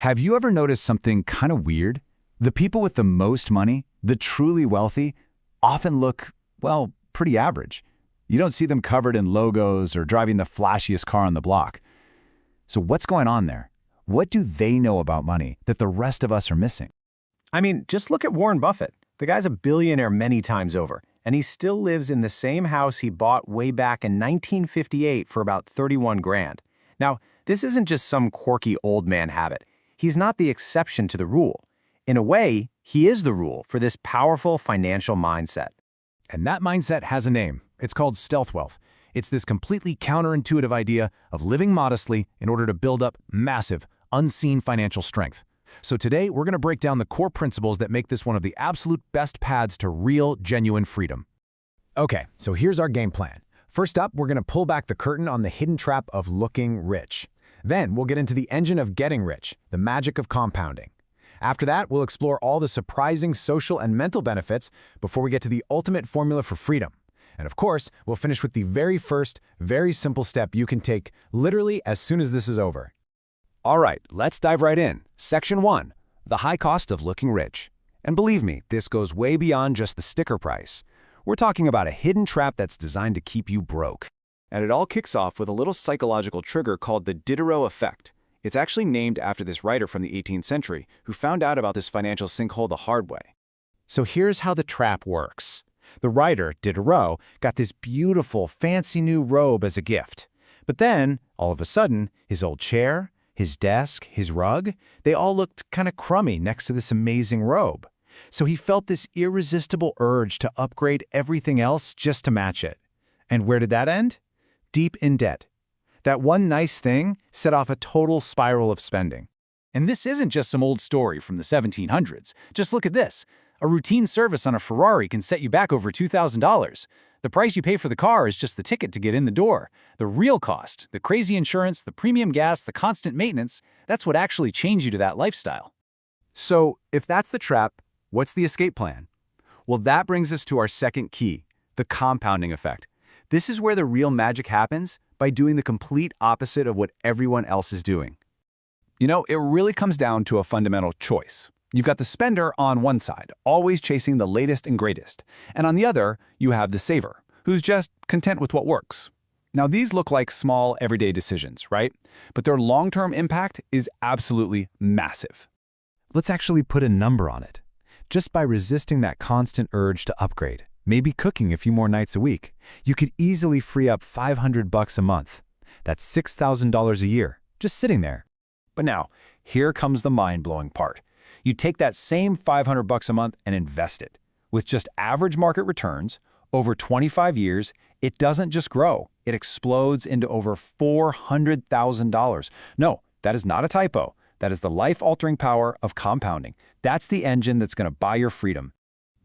Have you ever noticed something kind of weird? The people with the most money, the truly wealthy, often look, well, pretty average. You don't see them covered in logos or driving the flashiest car on the block. So what's going on there? What do they know about money that the rest of us are missing? I mean, just look at Warren Buffett. The guy's a billionaire many times over, and he still lives in the same house he bought way back in 1958 for about 31 grand. Now, this isn't just some quirky old man habit. He's not the exception to the rule. In a way, he is the rule for this powerful financial mindset. And that mindset has a name. It's called stealth wealth. It's this completely counterintuitive idea of living modestly in order to build up massive, unseen financial strength. So today, we're going to break down the core principles that make this one of the absolute best paths to real, genuine freedom. Okay, so here's our game plan. First up, we're going to pull back the curtain on the hidden trap of looking rich. Then we'll get into the engine of getting rich, the magic of compounding. After that, we'll explore all the surprising social and mental benefits before we get to the ultimate formula for freedom. And of course, we'll finish with the very first, very simple step you can take literally as soon as this is over. All right, let's dive right in. Section 1, the high cost of looking rich. And believe me, this goes way beyond just the sticker price. We're talking about a hidden trap that's designed to keep you broke. And it all kicks off with a little psychological trigger called the Diderot effect. It's actually named after this writer from the 18th century who found out about this financial sinkhole the hard way. So here's how the trap works. The writer, Diderot, got this beautiful, fancy new robe as a gift. But then, all of a sudden, his old chair, his desk, his rug, they all looked kind of crummy next to this amazing robe. So he felt this irresistible urge to upgrade everything else just to match it. And where did that end? Deep in debt. That one nice thing set off a total spiral of spending. And this isn't just some old story from the 1700s. Just look at this. A routine service on a Ferrari can set you back over $2,000. The price you pay for the car is just the ticket to get in the door. The real cost, the crazy insurance, the premium gas, the constant maintenance, that's what actually changed you to that lifestyle. So if that's the trap, what's the escape plan? Well, that brings us to our second key, the compounding effect. This is where the real magic happens by doing the complete opposite of what everyone else is doing. You know, it really comes down to a fundamental choice. You've got the spender on one side, always chasing the latest and greatest. And on the other, you have the saver, who's just content with what works. Now, these look like small, everyday decisions, right? But their long-term impact is absolutely massive. Let's actually put a number on it. Just by resisting that constant urge to upgrade, maybe cooking a few more nights a week, you could easily free up $500 a month. That's $6,000 a year, just sitting there. But now, here comes the mind-blowing part. You take that same $500 a month and invest it. With just average market returns, over 25 years, it doesn't just grow, it explodes into over $400,000. No, that is not a typo. That is the life-altering power of compounding. That's the engine that's going to buy your freedom.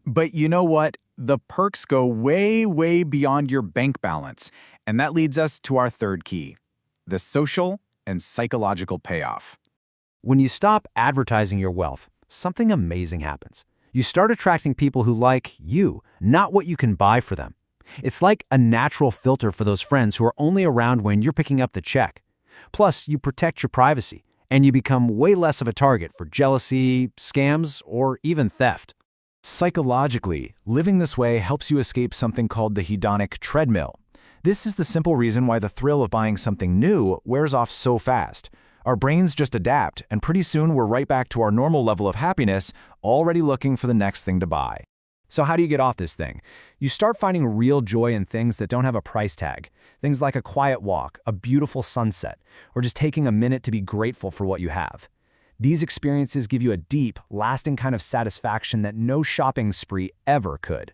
But you know what? The perks go way, way beyond your bank balance. And that leads us to our third key, the social and psychological payoff. When you stop advertising your wealth, something amazing happens. You start attracting people who like you, not what you can buy for them. It's like a natural filter for those friends who are only around when you're picking up the check. Plus, you protect your privacy, and you become way less of a target for jealousy, scams, or even theft. Psychologically, living this way helps you escape something called the hedonic treadmill. This is the simple reason why the thrill of buying something new wears off so fast. Our brains just adapt, and pretty soon we're right back to our normal level of happiness, already looking for the next thing to buy. So how do you get off this thing? You start finding real joy in things that don't have a price tag. Things like a quiet walk, a beautiful sunset, or just taking a minute to be grateful for what you have. These experiences give you a deep, lasting kind of satisfaction that no shopping spree ever could.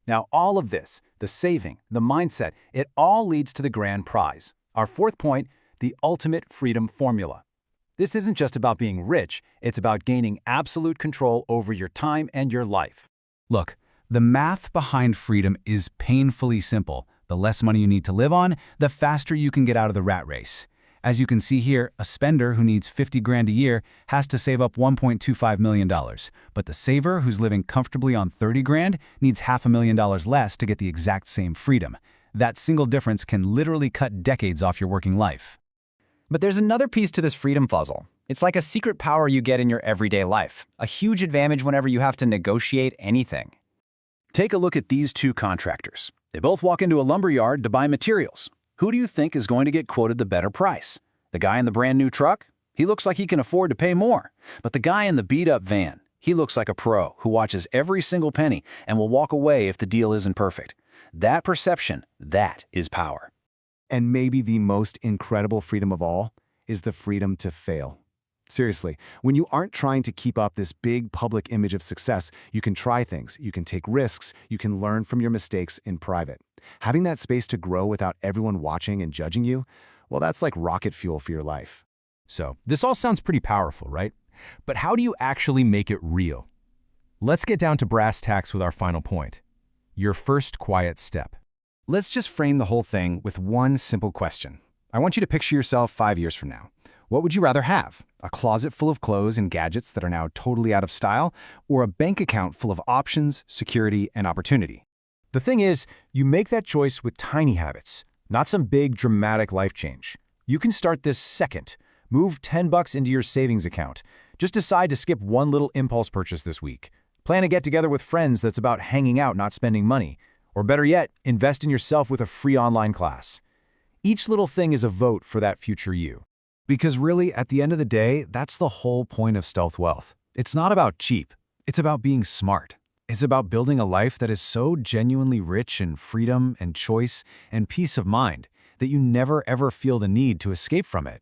Now, all of this, the saving, the mindset, it all leads to the grand prize. Our fourth point, the ultimate freedom formula. This isn't just about being rich, it's about gaining absolute control over your time and your life. Look, the math behind freedom is painfully simple. The less money you need to live on, the faster you can get out of the rat race. As you can see here, a spender who needs 50 grand a year has to save up $1.25 million. But the saver who's living comfortably on 30 grand needs $500,000 less to get the exact same freedom. That single difference can literally cut decades off your working life. But there's another piece to this freedom puzzle. It's like a secret power you get in your everyday life, a huge advantage whenever you have to negotiate anything. Take a look at these two contractors. They both walk into a lumber yard to buy materials. Who do you think is going to get quoted the better price? The guy in the brand new truck? He looks like he can afford to pay more. But the guy in the beat-up van, he looks like a pro who watches every single penny and will walk away if the deal isn't perfect. That perception, that is power. And maybe the most incredible freedom of all is the freedom to fail. Seriously, when you aren't trying to keep up this big public image of success, you can try things, you can take risks, you can learn from your mistakes in private. Having that space to grow without everyone watching and judging you, well, that's like rocket fuel for your life. So, this all sounds pretty powerful, right? But how do you actually make it real? Let's get down to brass tacks with our final point. Your first quiet step. Let's just frame the whole thing with one simple question. I want you to picture yourself 5 years from now. What would you rather have? A closet full of clothes and gadgets that are now totally out of style, or a bank account full of options, security, and opportunity? The thing is, you make that choice with tiny habits, not some big, dramatic life change. You can start this second. Move $10 into your savings account. Just decide to skip one little impulse purchase this week. Plan a get-together with friends that's about hanging out, not spending money. Or better yet, invest in yourself with a free online class. Each little thing is a vote for that future you. Because really, at the end of the day, that's the whole point of stealth wealth. It's not about cheap. It's about being smart. It's about building a life that is so genuinely rich in freedom and choice and peace of mind that you never ever feel the need to escape from it.